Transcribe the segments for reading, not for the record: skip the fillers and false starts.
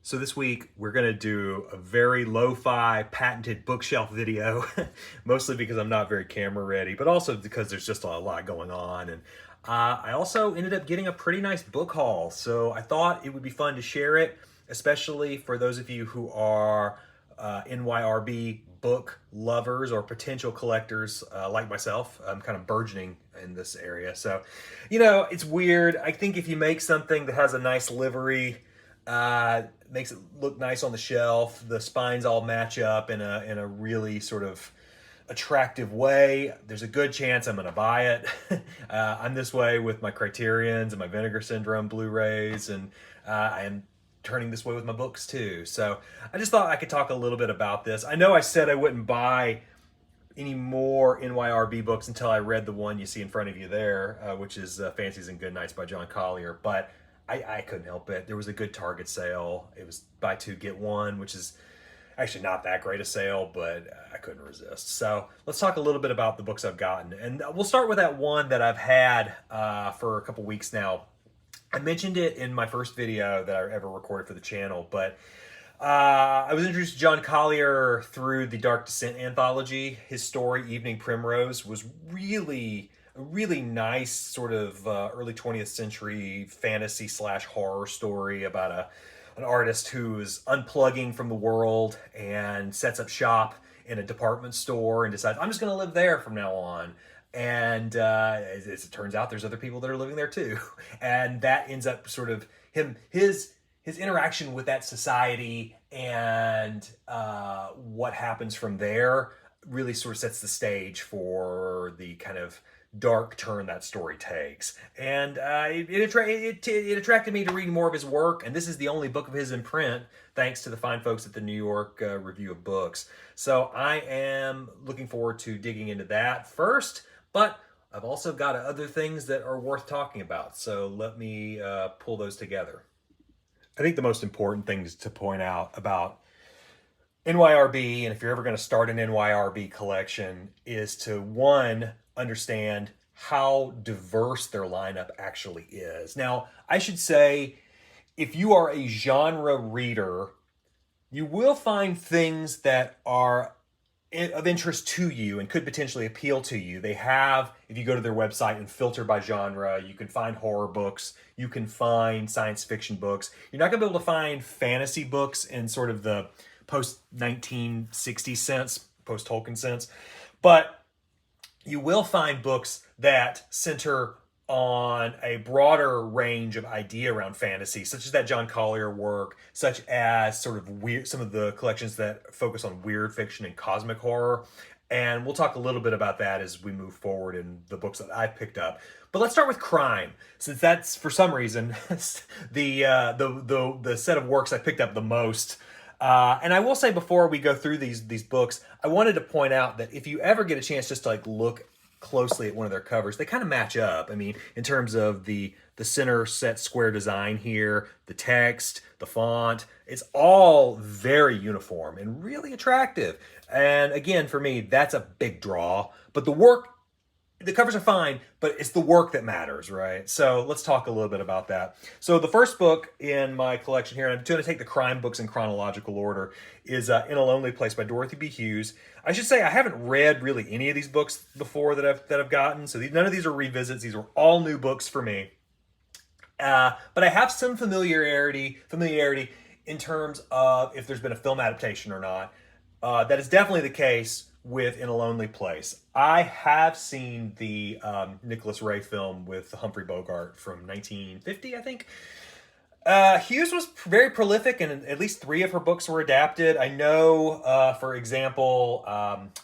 So this week we're gonna do a very lo-fi patented bookshelf video, mostly because I'm not very camera ready, but also because there's just a lot going on. And I also ended up getting a pretty nice book haul, so I thought it would be fun to share it, especially for those of you who are NYRB book lovers or potential collectors like myself. I'm kind of burgeoning in this area. So, it's weird. I think if you make something that has a nice livery, makes it look nice on the shelf. The spines all match up in a really sort of attractive way. There's a good chance I'm going to buy it. I'm this way with my Criterions and my Vinegar Syndrome Blu-rays, and I am turning this way with my books too. So I just thought I could talk a little bit about this. I know I said I wouldn't buy any more NYRB books until I read the one you see in front of you there, which is Fancies and Goodnights by John Collier, but I couldn't help it. There was a good Target sale. It was buy two, get one, which is actually not that great a sale, but I couldn't resist. So let's talk a little bit about the books I've gotten. And we'll start with that one that I've had for a couple weeks now. I mentioned it in my first video that I ever recorded for the channel, but I was introduced to John Collier through the Dark Descent anthology. His story, Evening Primrose, was really a really nice sort of early 20th century fantasy slash horror story about an artist who is unplugging from the world and sets up shop in a department store and decides, I'm just going to live there from now on. And as it turns out, there's other people that are living there too. And that ends up sort of his interaction with that society and what happens from there really sort of sets the stage for the kind of dark turn that story takes. And it attracted me to read more of his work, and this is the only book of his in print, thanks to the fine folks at the New York Review of Books. So I am looking forward to digging into that first, but I've also got other things that are worth talking about, so let me pull those together. I think the most important things to point out about NYRB, and if you're ever going to start an NYRB collection, is to, one, understand how diverse their lineup actually is. Now, I should say, if you are a genre reader, you will find things that are of interest to you and could potentially appeal to you. They have, if you go to their website and filter by genre, you can find horror books, you can find science fiction books. You're not going to be able to find fantasy books in sort of the post-1960 sense, post-Tolkien sense, but you will find books that center on a broader range of idea around fantasy, such as that John Collier work, such as sort of weird, some of the collections that focus on weird fiction and cosmic horror. And we'll talk a little bit about that as we move forward in the books that I've picked up. But let's start with crime, since that's, for some reason, the set of works I picked up the most. And I will say, before we go through these books, I wanted to point out that if you ever get a chance just to look closely at one of their covers, they kind of match up. I mean, in terms of the center set square design here, the text, the font, it's all very uniform and really attractive. And again, for me, that's a big draw. But the covers are fine, but it's the work that matters, right? So let's talk a little bit about that. So the first book in my collection here, and I'm going to take the crime books in chronological order, is In a Lonely Place by Dorothy B. Hughes. I should say I haven't read really any of these books before that I've gotten, so none of these are revisits. These are all new books for me. But I have some familiarity in terms of if there's been a film adaptation or not. That is definitely the case with In a Lonely Place. I have seen the Nicholas Ray film with Humphrey Bogart from 1950, I think. Hughes was very prolific, and at least 3 of her books were adapted. I know, for example,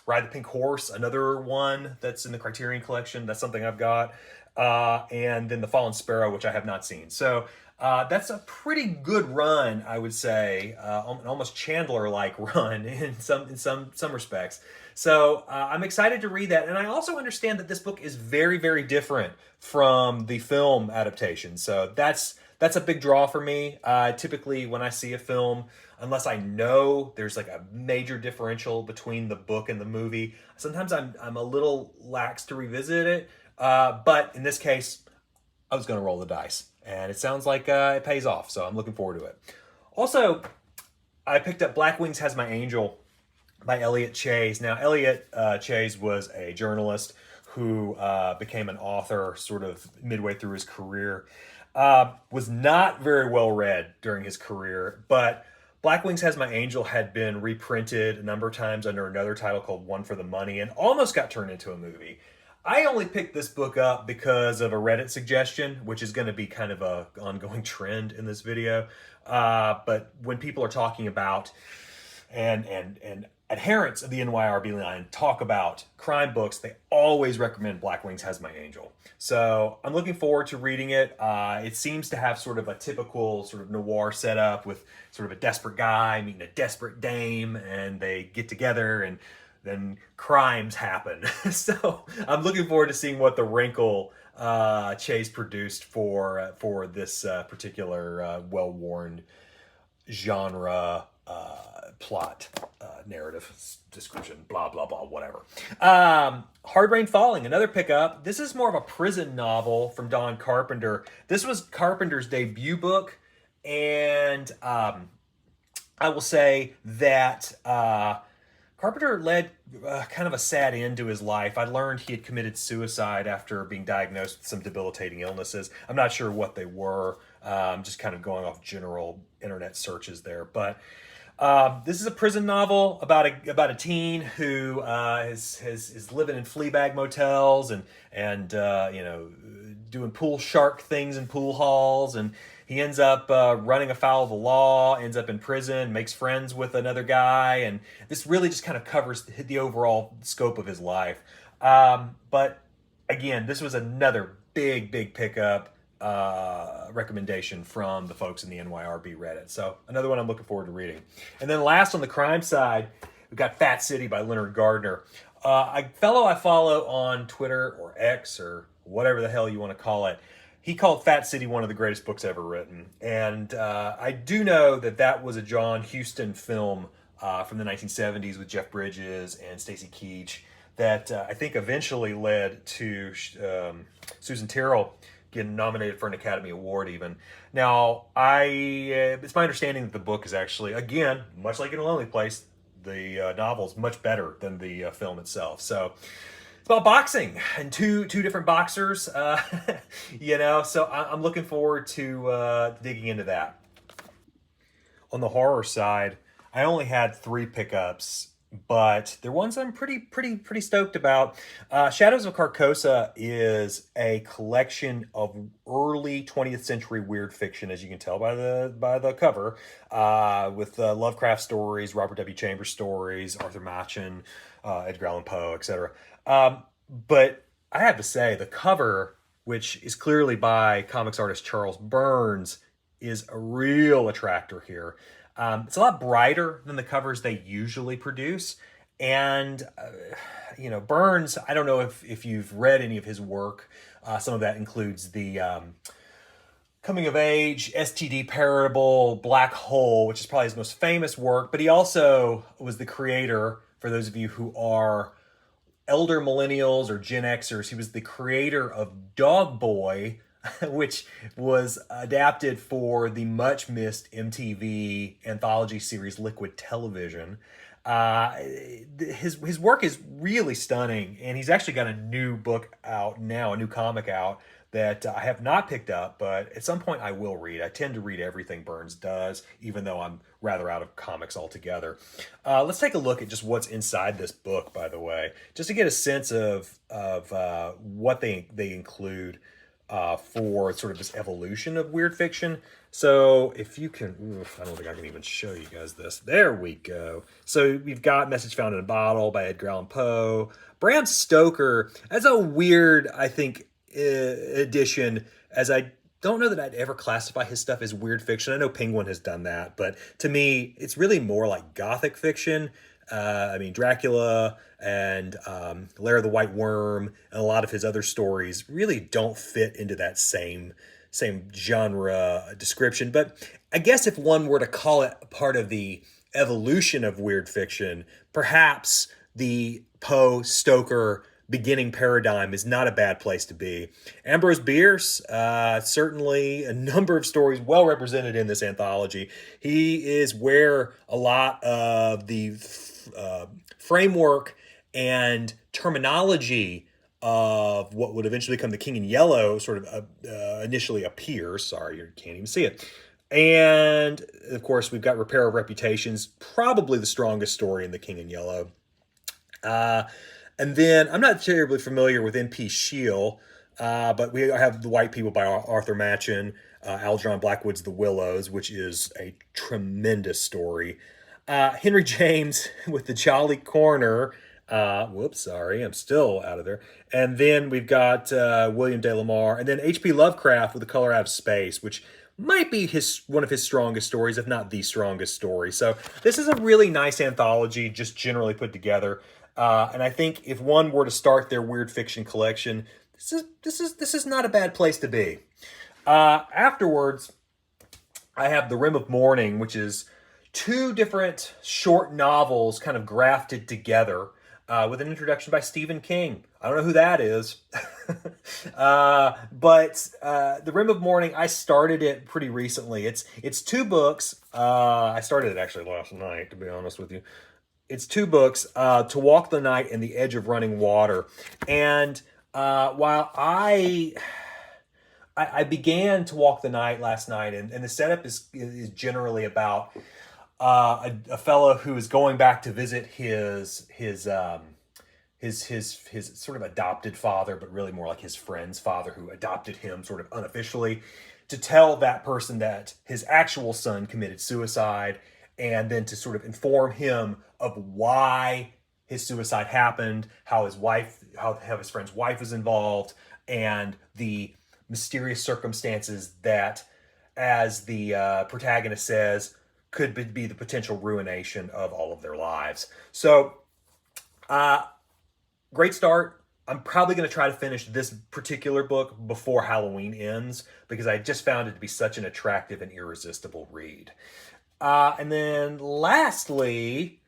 Ride the Pink Horse, another one that's in the Criterion collection. That's something I've got. And then The Fallen Sparrow, which I have not seen. So that's a pretty good run, I would say, an almost Chandler-like run in some respects. So I'm excited to read that, and I also understand that this book is very, very different from the film adaptation. So that's a big draw for me. Typically, when I see a film, unless I know there's a major differential between the book and the movie, sometimes I'm a little lax to revisit it. But in this case, I was going to roll the dice, and it sounds like it pays off, so I'm looking forward to it. Also, I picked up Black Wings Has My Angel by Elliot Chase. Now, Elliot Chase was a journalist who became an author sort of midway through his career. Was not very well read during his career, but Black Wings Has My Angel had been reprinted a number of times under another title called One for the Money and almost got turned into a movie. I only picked this book up because of a Reddit suggestion, which is going to be kind of a ongoing trend in this video. But when people are talking about and adherents of the NYRB line talk about crime books, they always recommend Black Wings Has My Angel. So I'm looking forward to reading it. It seems to have sort of a typical sort of noir setup with sort of a desperate guy meeting a desperate dame, and they get together and then crimes happen. So I'm looking forward to seeing what the wrinkle Chase produced for this particular well-worn genre plot, narrative description, blah, blah, blah, whatever. Hard Rain Falling, another pickup. This is more of a prison novel from Don Carpenter. This was Carpenter's debut book, and I will say that Carpenter led kind of a sad end to his life. I learned he had committed suicide after being diagnosed with some debilitating illnesses. I'm not sure what they were, just kind of going off general internet searches there. But this is a prison novel about a teen who is living in flea bag motels and doing pool shark things in pool halls, and he ends up running afoul of the law, ends up in prison, makes friends with another guy, and this really just kind of covers the overall scope of his life. But again, this was another big pickup recommendation from the folks in the NYRB Reddit. So another one I'm looking forward to reading. And then last on the crime side, we've got Fat City by Leonard Gardner. A fellow I follow on Twitter or X or whatever the hell you want to call it, he called Fat City one of the greatest books ever written. And I do know that was a John Huston film from the 1970s with Jeff Bridges and Stacy Keach that I think eventually led to Susan Terrell getting nominated for an Academy Award even. Now, it's my understanding that the book is actually, again, much like In a Lonely Place, the novel is much better than the film itself. So it's about boxing and two different boxers, so I'm looking forward to digging into that. On the horror side, I only had 3 pickups, but they're ones I'm pretty stoked about. Shadows of Carcosa is a collection of early 20th century weird fiction, as you can tell by the cover, with Lovecraft stories, Robert W. Chambers stories, Arthur Machen, Edgar Allan Poe, etc. But I have to say, the cover, which is clearly by comics artist Charles Burns, is a real attractor here. It's a lot brighter than the covers they usually produce. And, Burns, I don't know if you've read any of his work. Some of that includes the coming of age, STD Parable, Black Hole, which is probably his most famous work. But he also was the creator, for those of you who are elder millennials or Gen Xers, he was the creator of Dog Boy, which was adapted for the much missed MTV anthology series Liquid Television. His work is really stunning, and he's actually got a new book out now, a new comic out that I have not picked up, but at some point I will read. I tend to read everything Burns does, even though I'm rather out of comics altogether. Let's take a look at just what's inside this book, by the way, just to get a sense of what they include for sort of this evolution of weird fiction. So if you can, I don't think I can even show you guys this. There we go. So we've got Message Found in a Bottle by Edgar Allan Poe. Bram Stoker, that's a weird, I think, addition, as I don't know that I'd ever classify his stuff as weird fiction. I know Penguin has done that, but to me, it's really more like gothic fiction. Dracula and Lair of the White Worm and a lot of his other stories really don't fit into that same genre description. But I guess if one were to call it part of the evolution of weird fiction, perhaps the Poe, Stoker, beginning paradigm is not a bad place to be. Ambrose Bierce, certainly a number of stories well represented in this anthology. He is where a lot of the framework and terminology of what would eventually become the King in Yellow sort of initially appears. Sorry, you can't even see it. And of course, we've got Repair of Reputations, probably the strongest story in the King in Yellow. And then I'm not terribly familiar with N.P. Shiel, but we have The White People by Arthur Machen, Algernon Blackwood's The Willows, which is a tremendous story. Henry James with The Jolly Corner. Whoops, sorry, I'm still out of there. And then we've got William de Lamar, and then H.P. Lovecraft with The Color Out of Space, which might be one of his strongest stories, if not the strongest story. So this is a really nice anthology, just generally put together. And I think if one were to start their weird fiction collection, this is not a bad place to be. Afterwards, I have The Rim of Morning, which is two different short novels kind of grafted together with an introduction by Stephen King. I don't know who that is. But The Rim of Morning, I started it pretty recently. It's two books. I started it actually last night, to be honest with you. It's two books, To Walk the Night and The Edge of Running Water. And while I began To Walk the Night last night, and the setup is generally about a fellow who is going back to visit his sort of adopted father, but really more like his friend's father who adopted him sort of unofficially, to tell that person that his actual son committed suicide, and then to sort of inform him of why his suicide happened, how his friend's wife was involved, and the mysterious circumstances that, as the protagonist says, could be the potential ruination of all of their lives. So, great start. I'm probably going to try to finish this particular book before Halloween ends, because I just found it to be such an attractive and irresistible read. And then lastly,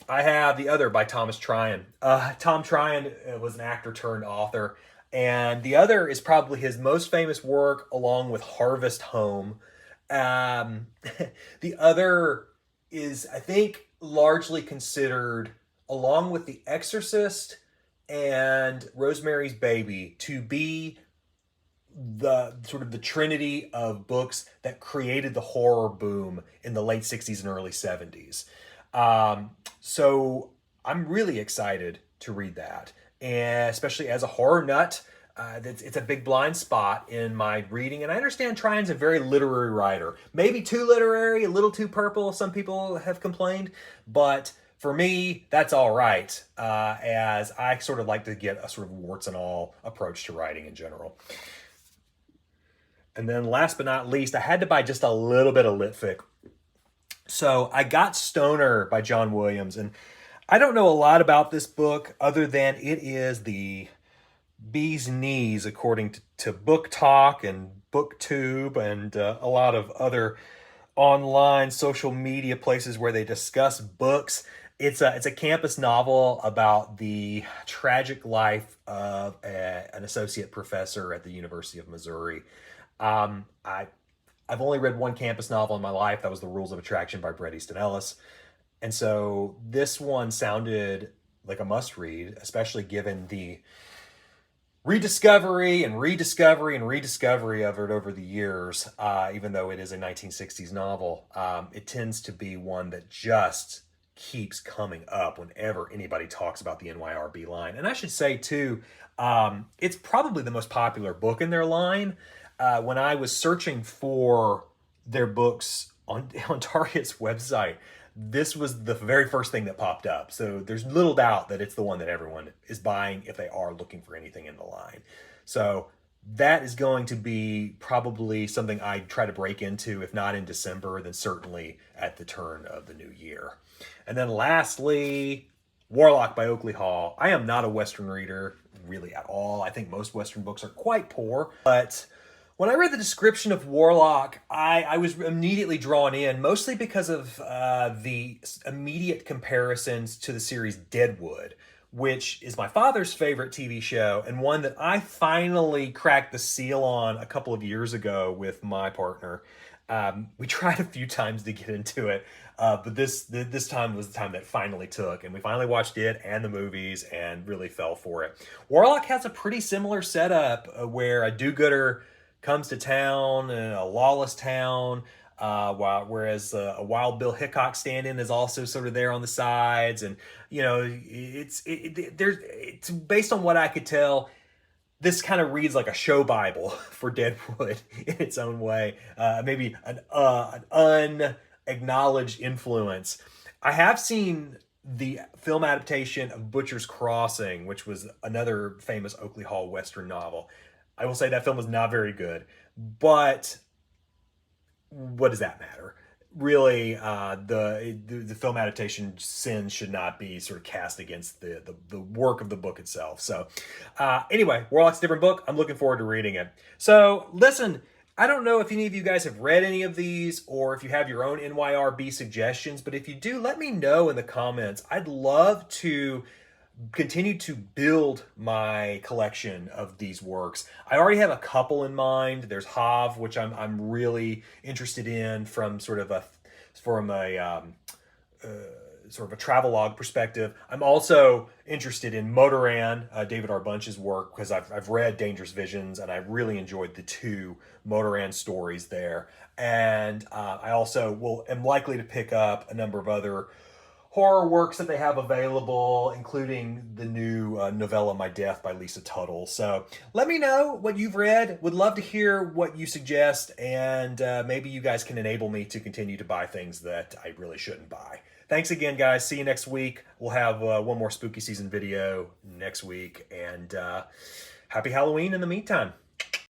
I have The Other by Thomas Tryon. Tom Tryon was an actor turned author, and The Other is probably his most famous work, along with Harvest Home. The Other is, I think, largely considered, along with The Exorcist and Rosemary's Baby, to be the sort of the trinity of books that created the horror boom in the late 60s and early 70s. So I'm really excited to read that, and especially as a horror nut. It's a big blind spot in my reading, and I understand Tryon's a very literary writer. Maybe too literary, a little too purple, some people have complained, but for me, that's all right, as I sort of like to get a sort of warts and all approach to writing in general. And then last but not least, I had to buy just a little bit of litfic. So I got Stoner by John Williams, and I don't know a lot about this book other than it is the bee's knees, according to Book Talk and BookTube and a lot of other online social media places where they discuss books. It's a campus novel about the tragic life of an associate professor at the University of Missouri. I've only read one campus novel in my life. That was The Rules of Attraction by Bret Easton Ellis. And so this one sounded like a must-read, especially given the rediscovery and rediscovery and rediscovery of it over the years. Even though it is a 1960s novel, it tends to be one that just keeps coming up whenever anybody talks about the NYRB line. And I should say, too, it's probably the most popular book in their line. When I was searching for their books on Target's website, this was the very first thing that popped up. So there's little doubt that it's the one that everyone is buying if they are looking for anything in the line. So that is going to be probably something I'd try to break into, if not in December, then certainly at the turn of the new year. And then lastly, Warlock by Oakley Hall. I am not a Western reader really at all. I think most Western books are quite poor, but when I read the description of Warlock, I was immediately drawn in, mostly because of the immediate comparisons to the series Deadwood, which is my father's favorite TV show, and one that I finally cracked the seal on a couple of years ago with my partner. We tried a few times to get into it, but this time was the time that finally took, and we finally watched it and the movies and really fell for it. Warlock has a pretty similar setup where a do-gooder comes to town, a lawless town, whereas a Wild Bill Hickok stand-in is also sort of there on the sides, and it's based on what I could tell. This kind of reads like a show Bible for Deadwood in its own way. Maybe an unacknowledged influence. I have seen the film adaptation of Butcher's Crossing, which was another famous Oakley Hall Western novel. I will say that film was not very good, but what does that matter? Really, the film adaptation sin should not be sort of cast against the work of the book itself. So anyway, Warlock's a different book. I'm looking forward to reading it. So listen, I don't know if any of you guys have read any of these or if you have your own NYRB suggestions, but if you do, let me know in the comments. I'd love to continue to build my collection of these works. I already have a couple in mind. There's Hav, which I'm really interested in from sort of a travelogue perspective. I'm also interested in Motoran, David R. Bunch's work, because I've read Dangerous Visions and I really enjoyed the two Motoran stories there. And I also am likely to pick up a number of other horror works that they have available, including the new novella My Death by Lisa Tuttle. So let me know what you've read. Would love to hear what you suggest, and maybe you guys can enable me to continue to buy things that I really shouldn't buy. Thanks again, guys. See you next week. We'll have one more spooky season video next week, and happy Halloween in the meantime.